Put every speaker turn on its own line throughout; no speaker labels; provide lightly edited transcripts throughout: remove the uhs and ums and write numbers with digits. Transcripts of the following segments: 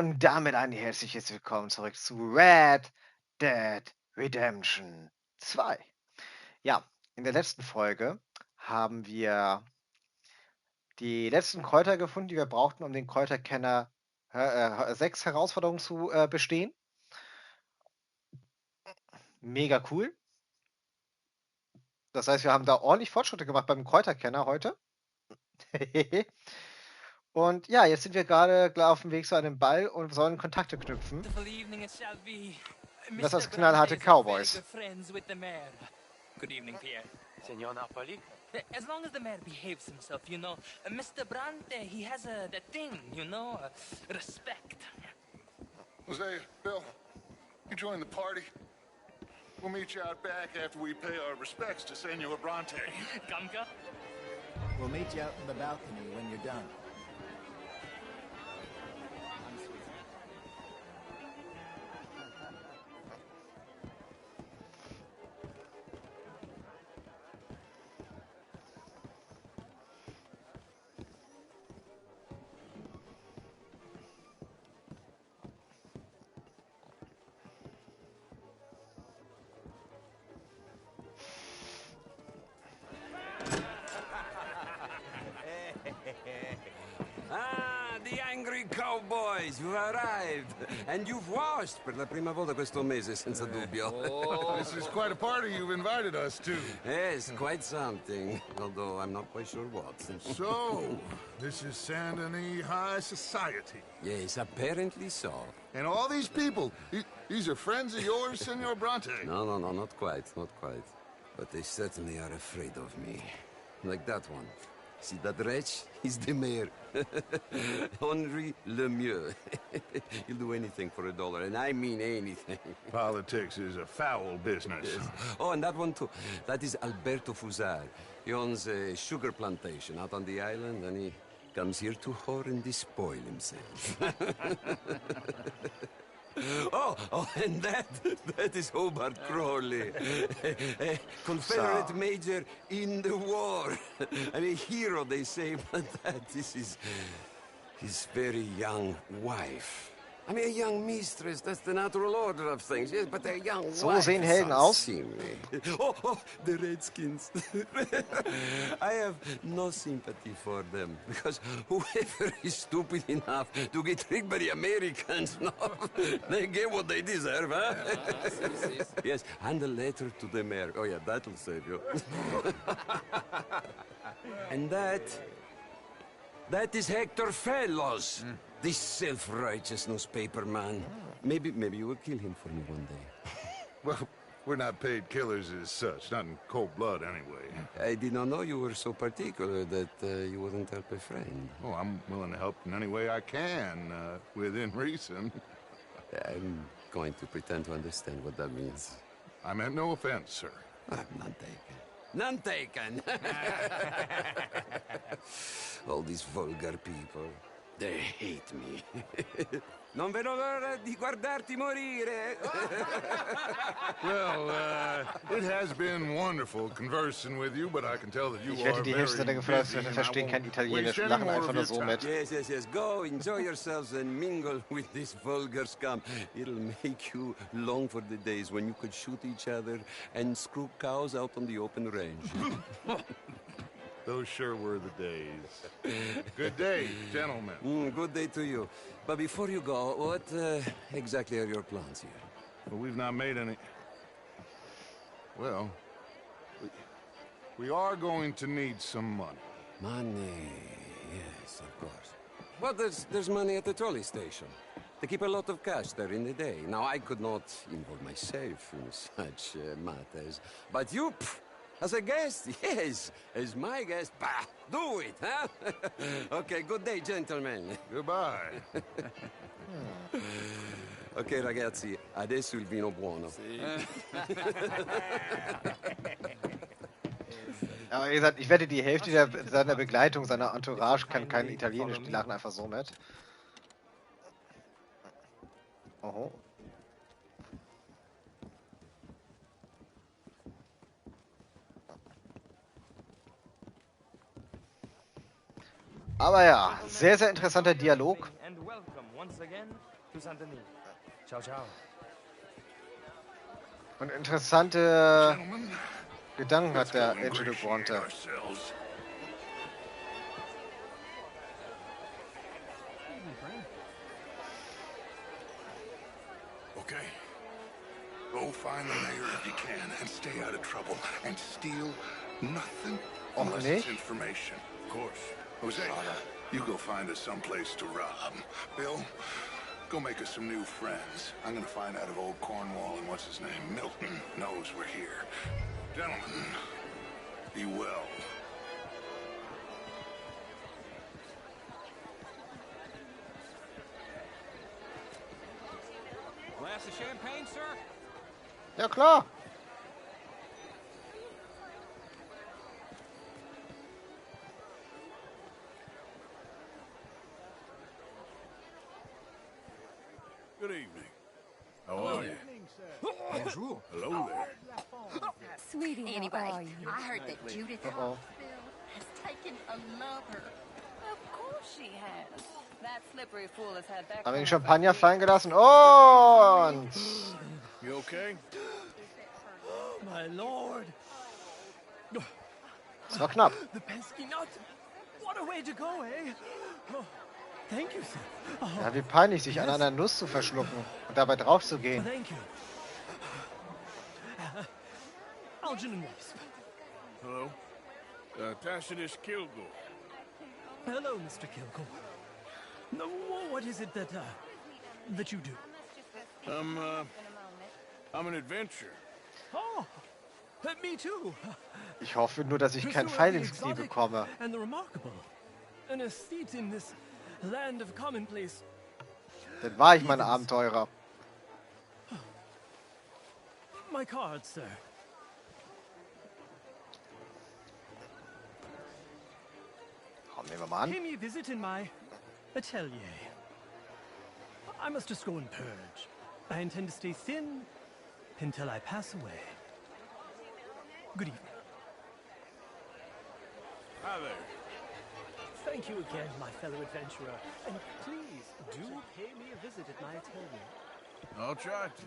Und damit ein herzliches Willkommen zurück zu Red Dead Redemption 2. Ja, in der letzten Folge haben wir die letzten Kräuter gefunden, die wir brauchten, um den Kräuterkenner 6 Herausforderungen zu bestehen. Mega cool. Das heißt, wir haben da ordentlich Fortschritte gemacht beim Kräuterkenner heute. Und ja, jetzt sind wir gerade auf dem Weg zu einem Ball und sollen Kontakte knüpfen. Das ist knallharte Cowboys.
Good evening, Pierre.
Senor Napoli?
As long as the mayor behaves himself, you know. Mr. Bronte, he has that thing, you know, respect.
Jose, Bill, you join the party. We'll meet you out back after we pay our respects to Senor Bronte.
Kamka?
We'll meet you out in the balcony when you're done.
The angry cowboys, you've arrived. And you've washed per la prima volta questo mese, senza dubbio.
This is quite a party you've invited us to.
Yes, quite something. Although I'm not quite sure what.
So, this is Saint Denis High Society.
Yes, apparently so.
And all these people, these are friends of yours, Senor Bronte?
No, not quite, not quite. But they certainly are afraid of me. Like that one. See that wretch? He's the mayor. Henri Lemieux. He'll do anything for $1, and I mean anything.
Politics is a foul business.
Yes. Oh, and that one too. That is Alberto Fusar. He owns a sugar plantation out on the island, and he comes here to whore and despoil himself. Oh, and that is Hobart Crawley. A Confederate major in the war. I mean, hero, they say, but that is his very young wife. I mean, a young mistress, that's the natural order of things, yes, but a young wife.
So sehen Helden aus.
Oh, the Redskins. I have no sympathy for them, because whoever is stupid enough to get tricked by the Americans, no, they get what they deserve, huh? Yes, and a letter to the mayor. Oh, yeah, that'll save you. And that is Hector Fellows. This self-righteous newspaper man. Maybe you will kill him for me one day.
Well, we're not paid killers as such, not in cold blood anyway.
I did not know you were so particular that you wouldn't help a friend.
Oh, I'm willing to help in any way I can, within reason.
I'm going to pretend to understand what that means.
I meant no offense, sir.
None taken. None taken! All these vulgar people. They hate me. Non vedo l'ora di guardarti morire.
Well, it has been wonderful conversing with you, but I can tell that you
Ich
are
wette, die
very
Hälfte der
busy,
Geflüster
and I
verstehen kein
won't
Italienisch,
waste any
lachen
more
einfach
of
nur
your
so
time.
mit.
Yes. Go, enjoy yourselves and mingle with this vulgar scum. It'll make you long for the days when you could shoot each other and screw cows out on the open range.
Those sure were the days. Good day, gentlemen.
Good day to you. But before you go, what exactly are your plans here?
Well, we've not made any... Well, we are going to need some money.
Money, yes, of course. Well, there's money at the trolley station. They keep a lot of cash there in the day. Now, I could not involve myself in such matters. But you, as a guest, yes, as my guest, bah, do it, huh? Okay, good day, gentlemen.
Goodbye.
Ok, ragazzi, adesso il vino buono.
Aber wie gesagt, ich wette, die Hälfte seiner Begleitung, seiner Entourage kann kein Italienisch, die lachen einfach so mit. Oho. Aber ja, sehr, sehr interessanter Dialog.
And welcome once once again to Saint-Denis. Ciao, ciao.
Und interessante
Gentlemen,
Gedanken
let's
hat
go
der Angel de
ingratiate
Bronte.
ourselves. Okay. Go find the mayor if you can and stay out of trouble. And steal nothing unless it's
nicht?
information. Of course. Jose, you go find us someplace to rob. Bill, go make us some new friends. I'm gonna find out if old Cornwall and what's his name, Milton, knows we're here. Gentlemen, be well.
Glass of champagne, sir?
Ja, klar.
Good evening. How are you?
Bonjour.
Hello there.
Sweetie, how
Anyway,
are you?
I heard that Judith
Uh-oh.
has taken a lover.
Of course she has. That slippery fool has had that.
Haben wir den Champagner fallen gelassen. Und...
You okay?
My lord.
Das war knapp.
The pesky nut. What a way to go, eh? Oh, thank you, sir.
Ja, wie peinlich, sich an einer Nuss zu verschlucken und dabei drauf zu gehen.
Thank you. Algernon Wasp.
Hello. Tacitus Kilgore.
Hello, Mr. Kilgore. No, what is it that you do?
I'm an adventurer.
Oh, me too.
Ich hoffe nur, dass ich keinen Pfeil ins Knie bekomme.
And the remarkable. An estate in this land of commonplace.
Dann war ich mein Abenteurer.
My card, sir.
Komm, nehmen wir mal an.
Pay me a visit in my atelier. I must just go and purge. I intend to stay thin until I pass away. Good evening.
Hi there.
Thank you again, my fellow adventurer. And please do pay me a visit at my atelier.
I'll try to.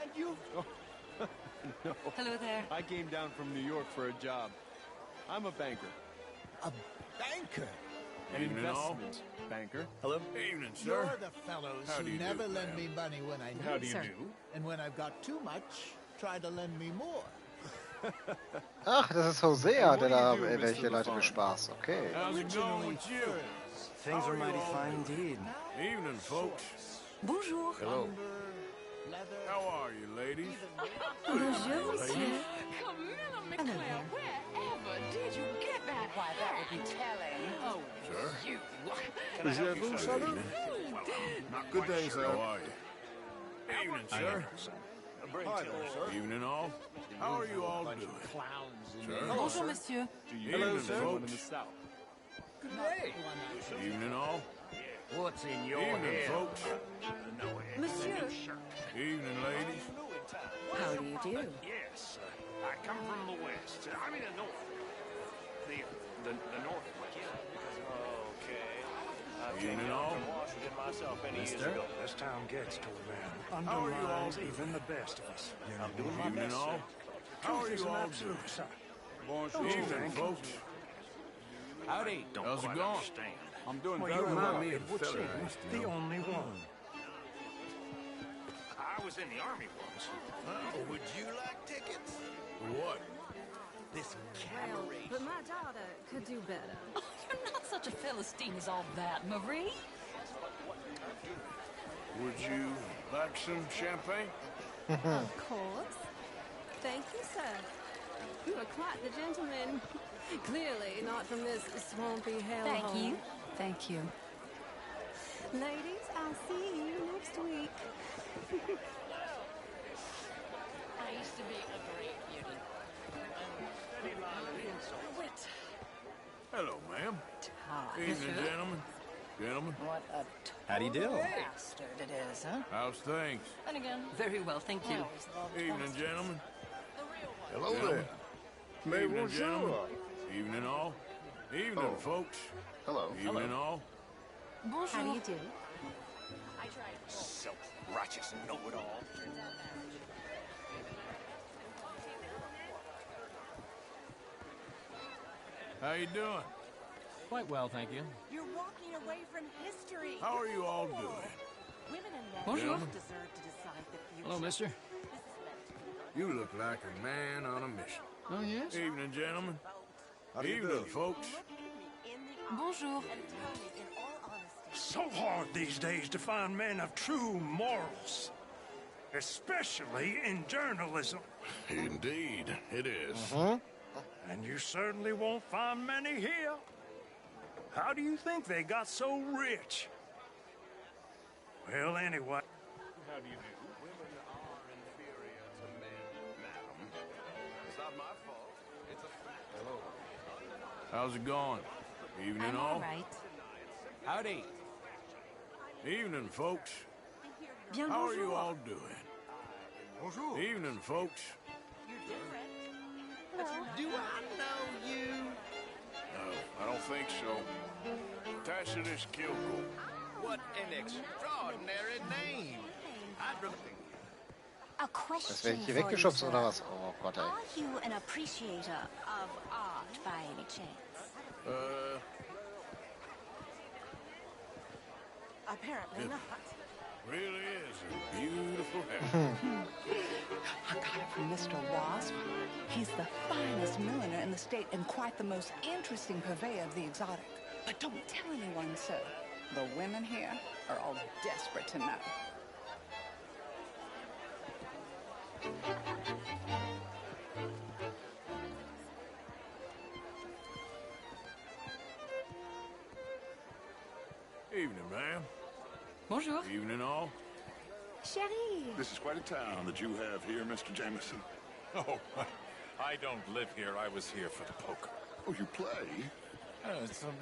And you?
Hello there.
I came down from New York for a job. I'm a banker.
A banker.
An
Evening, all.
investment banker. Hello?
Evening, sir.
You're the fellows
How do
who
you do,
never lend
ma'am?
me money when I need
How
it.
do you
Sir.
do?
And when I've got too much, try to lend me more.
Ach, das ist Hosea,
What
der
do
da
you do,
welche
Mr.
Leute
LaFont?
bespaßt. Okay.
How's it going with you?
Things
How
are
you
mighty
all
fine
doing?
indeed.
Evening, folks.
Bonjour.
Hello.
Leather.
How are you, ladies?
Bonjour, monsieur.
Camilla McClare, wherever did you get that?
Why, that would be telling.
Oh,
Sir?
you.
Is that vous, sir?
Good day, sir. How are you? Evening, sir.
Hi there, sir.
Evening, all. How are you all doing?
Clowns in
Sir?
Bonjour, monsieur.
Hello,
Evening,
sir. In the
folks.
south.
Evening, all.
What's in your
Evening,
head?
folks.
Monsieur,
Evening, ladies.
how do you do?
Yes, I come from the west. I mean the north. The north. Okay.
Evening, all.
Washington myself many years ago. This town gets to a man.
How are you all
Undermines
doing?
even the best of us. I'm doing my
Evening,
best,
all.
sir.
How are
Truth is
you
an
all
absolute,
doing?
sir.
Evening, folks.
Howdy. Don't
How's it
quite
going?
understand.
I'm doing
Well,
very
you
well.
remind me of
It would
fella
seem
nice to
the
know.
only one.
I was in the army once.
Would you like tickets?
What?
This cabaret.
But my daughter could do better.
Oh, you're not such a Philistine as all that, Marie.
Would you like some champagne?
Of course. Thank you, sir. You are quite the gentleman. Clearly not from this swampy hellhole.
Thank you. Thank you.
Ladies, I'll see you next week.
I used to be a great beauty.
Wait.
Hello, ma'am.
Ah,
Evening, gentlemen. Gentlemen,
what a
How'd he do?
bastard it is, huh?
how's things?
And again, very well, thank you.
Evening, gentlemen. Hello there. Evening, gentlemen. Evening, all. Evening, folks.
Hello.
Evening, all.
How do
Bonjour.
you do?
Just know it all.
How you doing?
Quite well, thank you.
You're walking away from history.
How are you all doing?
Women and men
Bonjour.
both deserve to decide the future.
Hello, mister.
You look like a man on a mission.
Oh, yes?
Evening, gentlemen.
How do you
Evening,
do?
folks.
Bonjour. And tell me in all honesty.
So hard these days to find men of true morals. Especially in journalism.
Indeed, it is.
And you certainly won't find many here. How do you think they got so rich? Well, anyway.
How do you do? Women are inferior to men, madam. It's not my fault. It's a fact. Hello. How's it going? Evening,
I'm all right.
Howdy.
Evening, folks.
Bien
How are you
bonjour.
all doing?
Bonjour.
Evening, folks.
You're different. But you're not
Do I know you?
No, I don't think so. Tacitus Kilgore.
What an extraordinary name. I'd rather...
A
Das
question
werde ich hier
for you,
weggeschubst
sir.
oder was? Oh Gott, ey.
Are you an appreciator of art by any chance?
Apparently not.
Really is a beautiful hair.
I got it from Mr. Wasp. He's the finest milliner in the state and quite the most interesting purveyor of the exotic. But don't tell anyone, sir. The women here are all desperate to know.
Evening, ma'am.
Bonjour.
Evening, all.
Chérie.
This is quite a town that you have here, Mr. Jameson.
Oh, I don't live here. I was here for the poker.
Oh, you play?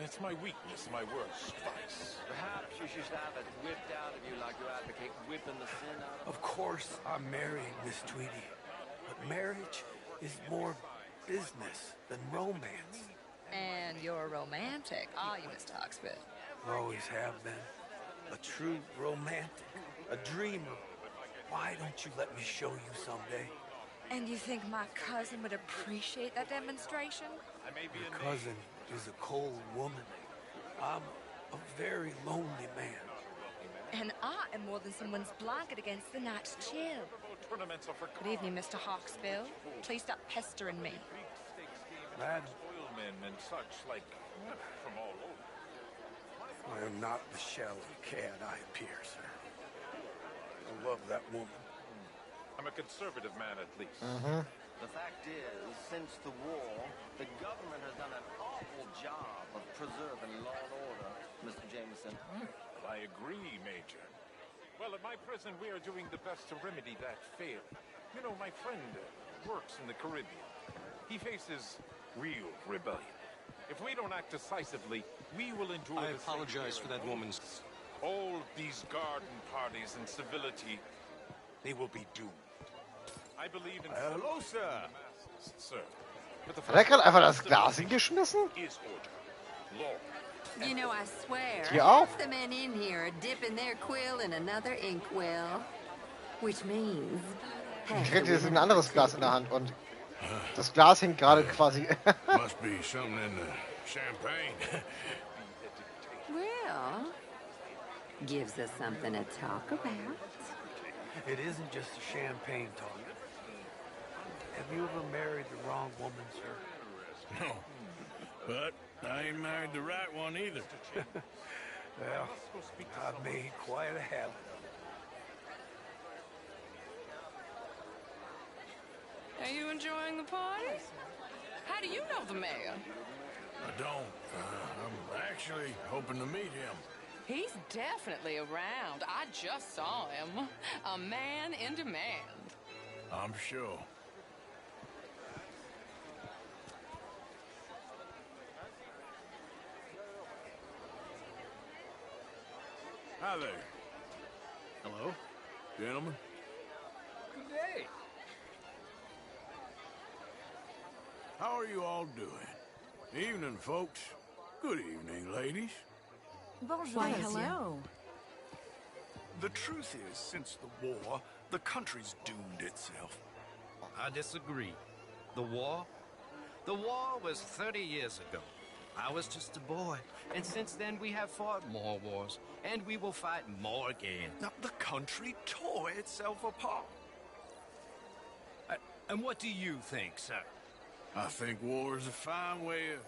It's my weakness, my worst vice.
Perhaps you should have it whipped out of you like you advocate whipping the sin out of...
Of course, I'm marrying Miss Tweedy. But marriage is more business than romance.
And you're romantic, are you, Mr. Hawksbill?
Always have been. A true romantic. A dreamer. Why don't you let me show you someday?
And you think my cousin would appreciate that demonstration?
Your cousin is a cold woman. I'm a very lonely man.
And I am more than someone's blanket against the night's chill. Good evening, Mr. Hawksbill. Please stop pestering me.
Madam,
Oilmen and such, like, from all over.
I am not the shallow cad I appear, sir. I love that woman.
I'm a conservative man, at least.
The fact is, since the war, the government has done an awful job of preserving law and order, Mr. Jameson.
I agree, Major. Well, at my prison, we are doing the best to remedy that fail. You know, my friend works in the Caribbean. He faces real rebellion. If we don't act decisively, we will endure
I apologize for that woman's...
All these garden parties and civility, they will be doomed. I believe in...
Hello, sir.
Sir. But the
Hat er gerade einfach das Glas hingeschmissen?
is order. Law.
You know, I swear,
Hier auch?
half the men in here are dipping their quill in another inkwell. Which means...
Ich kriegte jetzt ein anderes Glas in der Hand und das Glas hängt gerade quasi...
Must be something in the champagne.
Well, gives us something to talk about.
It isn't just a champagne talk. Have you ever married the wrong woman, sir?
No. But I ain't married the right one either.
Well, I've made quite a habit of it.
Are you enjoying the party? How do you know the mayor?
I don't. I'm actually hoping to meet him.
He's definitely around. I just saw him. A man in demand.
I'm sure. Hi there.
Hello.
Gentlemen.
Good day.
How are you all doing? Evening, folks. Good evening, ladies.
Bonjour.
Why, hello.
The truth is, since the war, the country's doomed itself.
I disagree. The war? The war was 30 years ago. I was just a boy, and since then we have fought more wars, and we will fight more again.
Now, the country tore itself apart.
And what do you think, sir?
I think war is a fine way of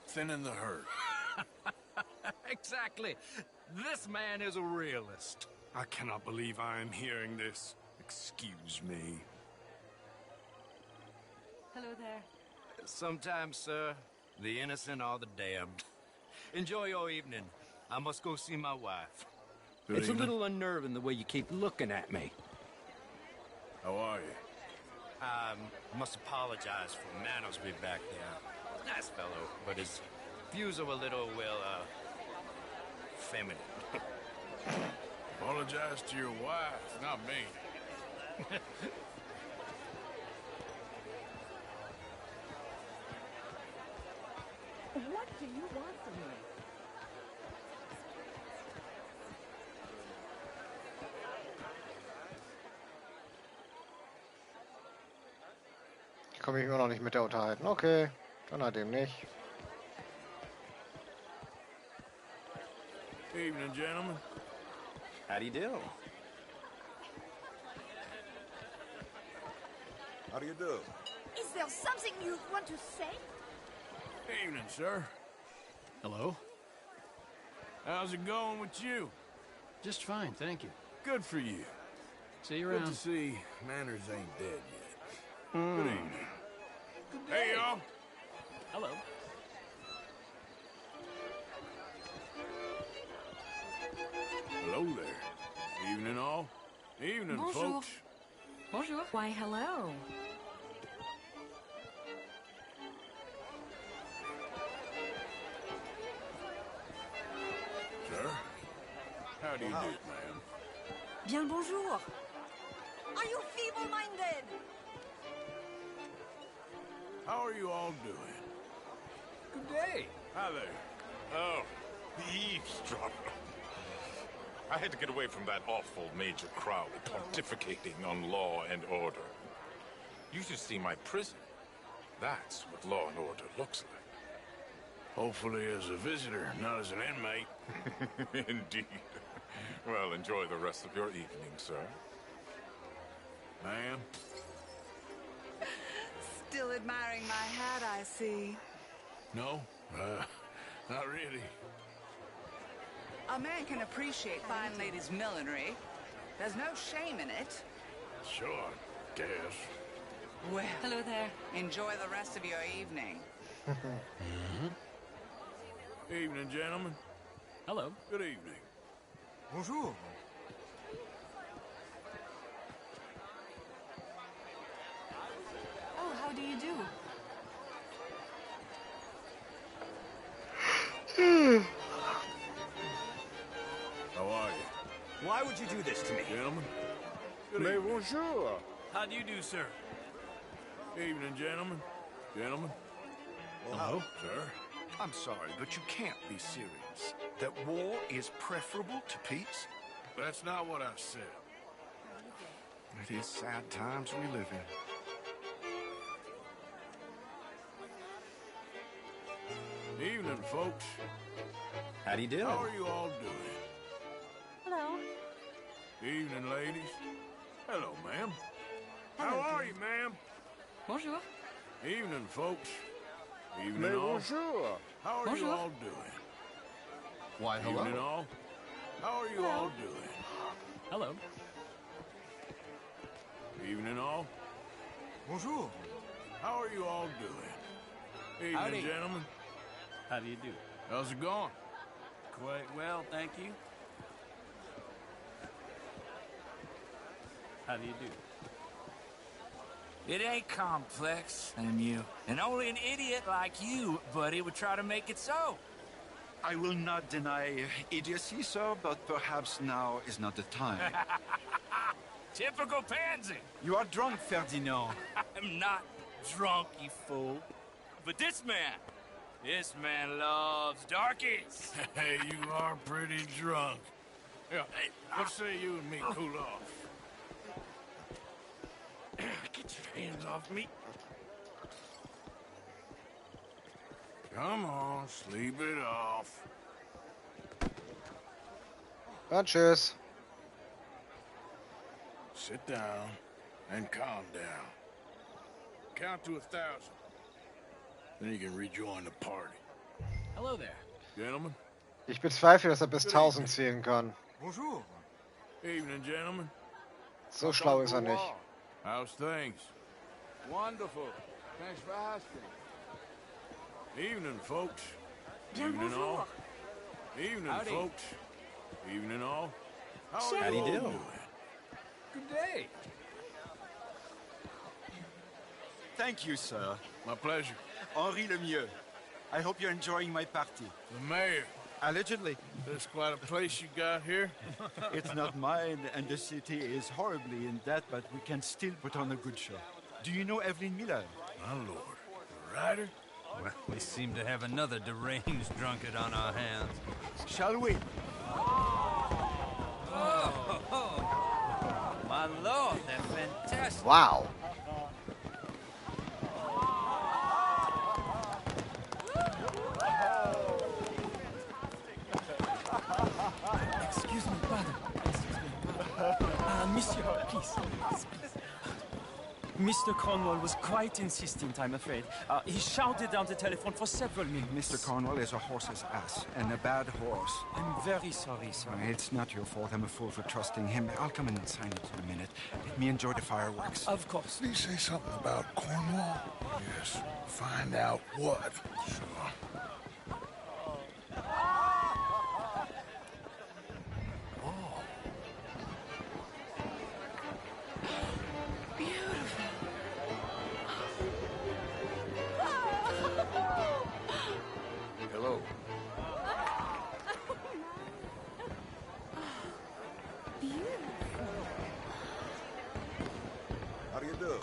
thinning the herd.
Exactly. This man is a realist.
I cannot believe I am hearing this. Excuse me.
Hello there.
Sometimes, sir, the innocent are the damned. Enjoy your evening. I must go see my wife.
Good
It's
evening.
a little unnerving the way you keep looking at me.
How are you?
I must apologize for manners me back there. Nice fellow, but his views are a little, well, feminine.
Apologize to your wife, not me.
What do you want from me?
Ich kann mich immer noch nicht mit der unterhalten. Okay, dann halt eben nicht.
Evening, gentlemen.
How do you do?
How do you do?
Is there something you want to say?
Evening, sir.
Hello?
How's it going with you?
Just fine, thank you.
Good for you.
See you
Good
around.
to see manners ain't dead yet.
Hmm.
Good evening. Hey, y'all.
Hello.
Hello there. Evening, all. Evening,
Bonjour.
folks.
Bonjour. Why, hello.
Sir. How do you do, ma'am?
Bien le bonjour.
Are you feeble-minded?
How are you all doing?
Good day.
Hi there.
Oh, the eavesdropper. I had to get away from that awful major crowd pontificating on law and order. You should see my prison. That's what law and order looks like.
Hopefully as a visitor, not as an inmate.
Indeed. Well, enjoy the rest of your evening, sir.
Ma'am?
Still admiring my hat, I see.
No? Not really.
A man can appreciate fine ladies' millinery. There's no shame in it.
Sure, guess.
Well,
Hello there.
enjoy the rest of your evening.
Evening, gentlemen.
Hello.
Good evening.
Bonjour.
Oh, how do you do?
How are you?
Why would you do this to me?
Gentlemen? Good
Mais
evening.
bonjour.
How do you do, sir?
Evening, gentlemen. Gentlemen.
Hello?
Sir?
I'm sorry, but you can't be serious. That war is preferable to peace?
That's not what I said.
It is sad times we live in.
Evening, folks.
How do you do?
How are you all doing?
Hello.
Evening, ladies. Hello, ma'am. How are you, ma'am?
Bonjour.
Evening, folks. Evening,
Mais
all.
bonjour.
How are you
Bonjour.
all doing?
Why,
Evening, all. How are you all doing?
Hello.
Evening, all.
Bonjour.
How are you all doing? Evening,
Howdy.
gentlemen.
How do you do?
How's it going?
Quite well, thank you.
How do you do?
It ain't complex, you. And only an idiot like you, buddy, would try to make it so.
I will not deny idiocy, sir, but perhaps now is not the time.
Typical pansy.
You are drunk, Ferdinand.
I'm not drunk, you fool. But this man loves darkies.
Hey, you are pretty drunk.
Yeah, hey, what say you and me cool off? Get your hands off me. Come on, sleep it off.
Ja, tschüss.
Sit down and calm down. Count to 1,000. Then you can rejoin the party.
Hello there.
Gentlemen?
Ich bezweifle, dass er bis 1000 zählen kann.
Bonjour.
Evening, gentlemen.
So schlau ist er nicht.
How's things? Wonderful. Thanks for asking. Evening, folks. Evening, all. Evening,
Howdy.
folks. Evening, all. How
How
are
do
you
you
all
do?
doing?
Good day.
Thank you, sir.
My pleasure.
Henri Lemieux. I hope you're enjoying my party.
The mayor.
Allegedly.
That's quite a place you got here.
It's not mine, and the city is horribly in debt, but we can still put on a good show. Do you know Evelyn Miller?
My lord. The writer?
Well, we seem to have another deranged drunkard on our hands.
Shall we?
Oh, my lord, they're fantastic.
Wow.
Excuse me, pardon. Excuse me. Monsieur, please. Mr. Cornwall was quite insistent, I'm afraid. He shouted down the telephone for several minutes.
Mr. Cornwall is a horse's ass, and a bad horse.
I'm very sorry, sir.
It's not your fault. I'm a fool for trusting him. I'll come in and sign it in a minute. Let me enjoy the fireworks.
Of course.
Did he say something about Cornwall? Yes. Find out what. Sure.
Hello.
How do you do?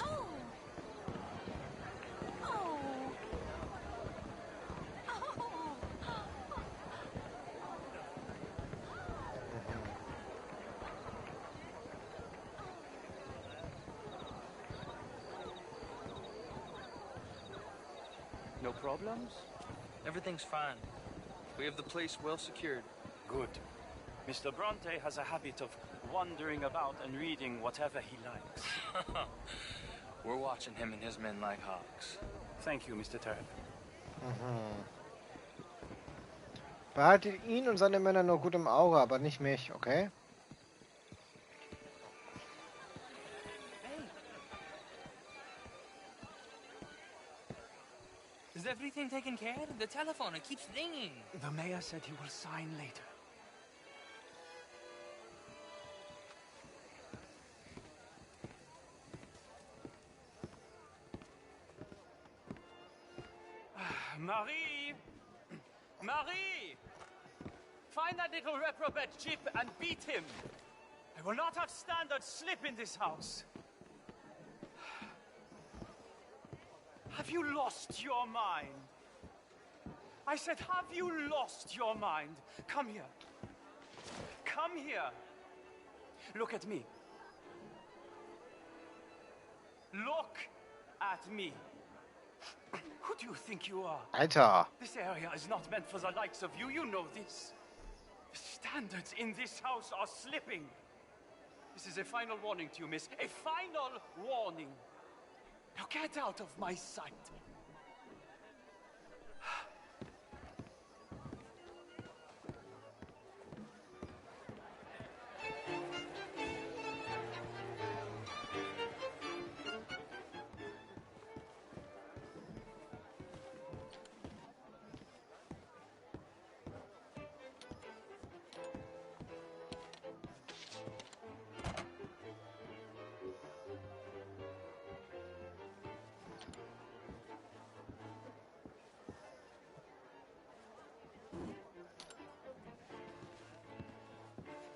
No problems? Everything's fine. We have the place well secured.
Good. Mr. Bronte has a habit of wandering about and reading whatever he likes.
We're watching him and his men like hawks.
Thank you, Mr. Turner.
Behaltet ihn und seine Männer nur gut im Auge, aber nicht mich, okay?
Is everything taken care of? The telephone, it keeps ringing.
The mayor said he will sign later. Marie! Marie! Find that little reprobate Chip and beat him. I will not have standard slip in this house. Have you lost your mind? I said, have you lost your mind? Come here. Come here. Look at me. Look at me. Who do you think you are?
Alter.
This area is not meant for the likes of you. You know this. The standards in this house are slipping. This is a final warning to you, miss. A final warning. Now get out of my sight.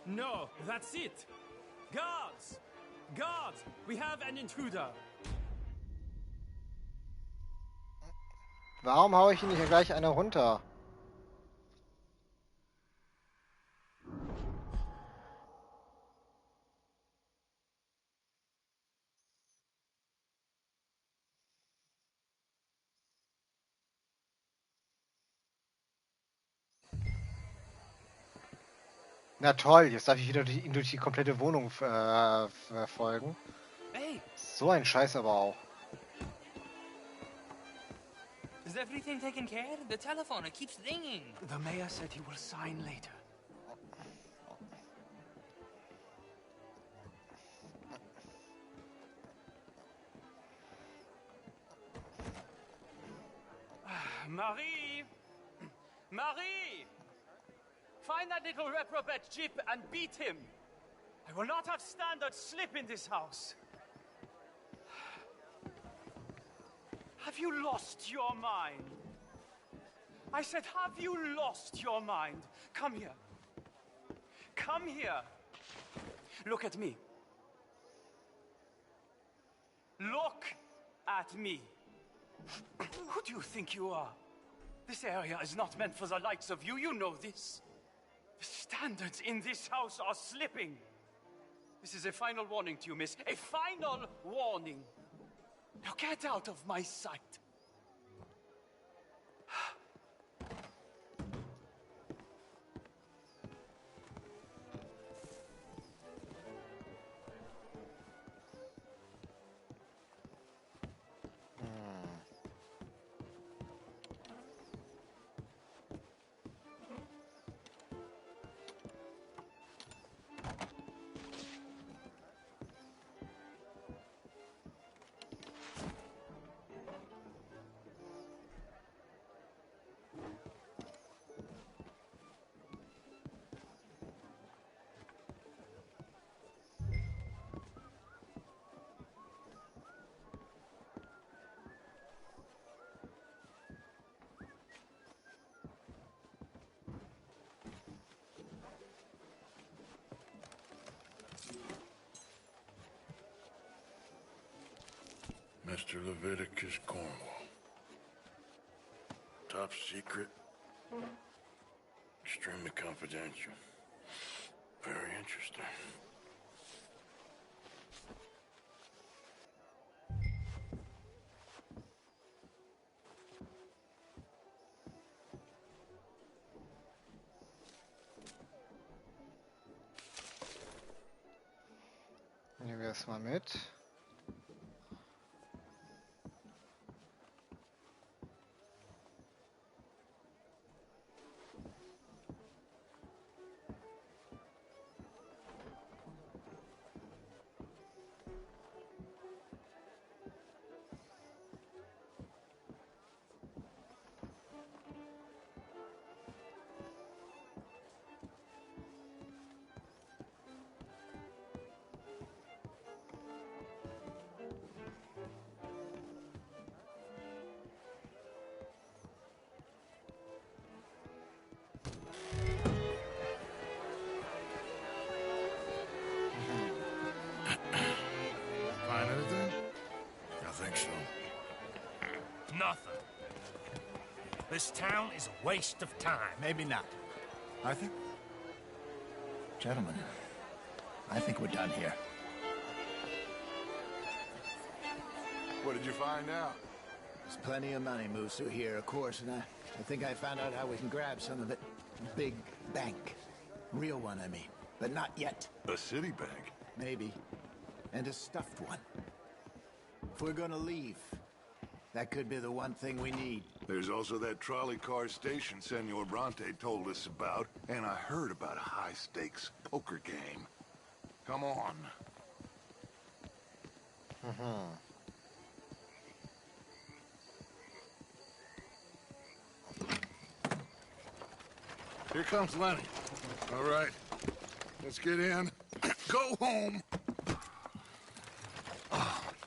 No, that's it. Guards! Guards! We have an intruder.
Warum hau ich ihn nicht gleich eine runter? Na toll, jetzt darf ich wieder ihn durch die komplette Wohnung verfolgen.
Hey,
So ein Scheiß aber auch.
is everything taken care of? The telephone, it keeps ringing.
The mayor said he will sign later. Marie! Marie! Find that little reprobate Jip and beat him. I will not have standard slip in this house. Have you lost your mind? I said, have you lost your mind? Come here. Come here. Look at me. Look at me. Who do you think you are? This area is not meant for the likes of you. You know this. The standards in this house are slipping. This is a final warning to you, miss. A final warning. Now get out of my sight.
Mr. Leviticus Cornwall. Top secret. Extremely confidential. Very interesting.
Nehmen wir es mal mit.
Find anything? I think so.
Nothing. This town is a waste of time.
Maybe not. Arthur? Gentlemen, I think we're done here.
What did you find out?
There's plenty of money moves through here, of course, and I think I found out how we can grab some of it. Big bank. Real one, I mean. But not yet.
A city bank?
Maybe. And a stuffed one. If we're gonna leave, that could be the one thing we need.
There's also that trolley car station Senor Bronte told us about, and I heard about a high-stakes poker game. Come on. Here comes Lenny. All right, let's get in. Go home.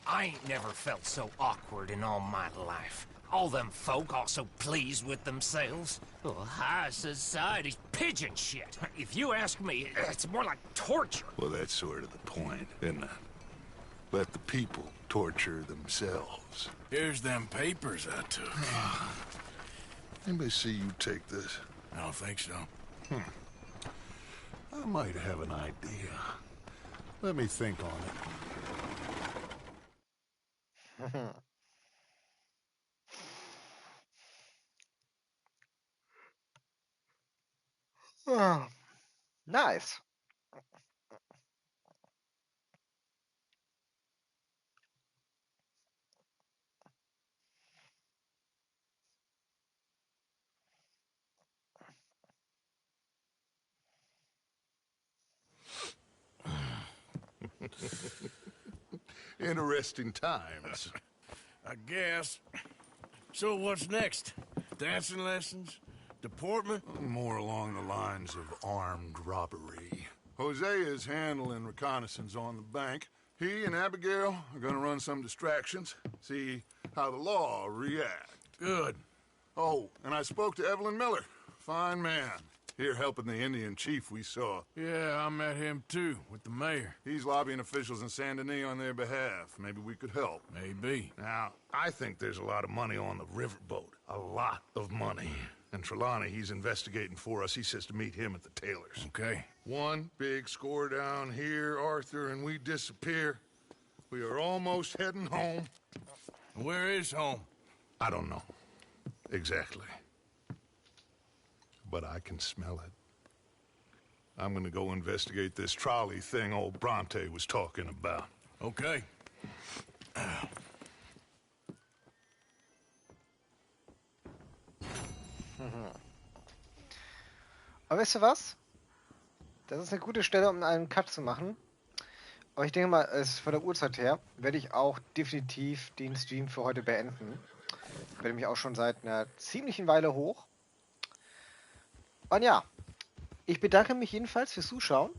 I ain't never felt so awkward in all my life. All them folk all so pleased with themselves. Oh, high society's pigeon shit. If you ask me, it's more like torture.
Well, that's sort of the point, isn't it? Let the people torture themselves.
Here's them papers I took.
Anybody see you take this?
I don't think so.
I might have an idea. Let me think on it.
Nice.
Interesting times.
I guess. So what's next? Dancing lessons? Deportment?
More along the lines of armed robbery. Hosea is handling reconnaissance on the bank. He and Abigail are gonna run some distractions, see how the law react.
Good.
Oh, and I spoke to Evelyn Miller. Fine man. Here helping the Indian chief we saw.
Yeah, I met him too, with the mayor.
He's lobbying officials in Saint Denis on their behalf. Maybe we could help.
Maybe.
Now, I think there's a lot of money on the riverboat. A lot of money. And Trelawney, he's investigating for us. He says to meet him at the Taylor's.
Okay.
One big score down here, Arthur, and we disappear. We are almost heading home.
Where is home?
I don't know. Exactly. But I can smell it. I'm gonna go investigate this trolley thing old Bronte was talking about.
Okay.
Aber wisst ihr was? Das ist eine gute Stelle, um einen Cut zu machen. Aber ich denke mal, von der Uhrzeit her werde ich auch definitiv den Stream für heute beenden. Ich werde mich auch schon seit einer ziemlichen Weile hoch. Und ja, ich bedanke mich jedenfalls fürs Zuschauen.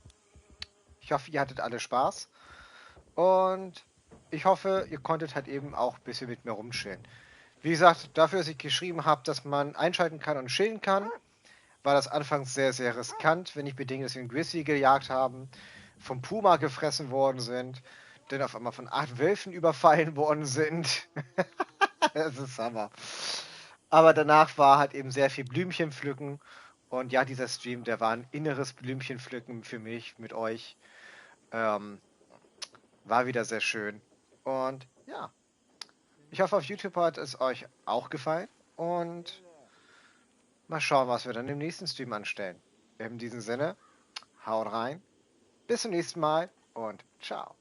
Ich hoffe, ihr hattet alle Spaß. Und ich hoffe, ihr konntet halt eben auch ein bisschen mit mir rumchillen. Wie gesagt, dafür, dass ich geschrieben habe, dass man einschalten kann und chillen kann, war das anfangs sehr, sehr riskant, wenn ich bedenke, dass wir einen Grizzly gejagt haben, vom Puma gefressen worden sind, dann auf einmal von 8 Wölfen überfallen worden sind. Das ist Hammer. Aber danach war halt eben sehr viel Blümchen pflücken. Und ja, dieser Stream, der war ein inneres Blümchenpflücken für mich, mit euch. War wieder sehr schön. Und ja, ich hoffe, auf YouTube hat es euch auch gefallen. Und mal schauen, was wir dann im nächsten Stream anstellen. In diesem Sinne, haut rein. Bis zum nächsten Mal und ciao.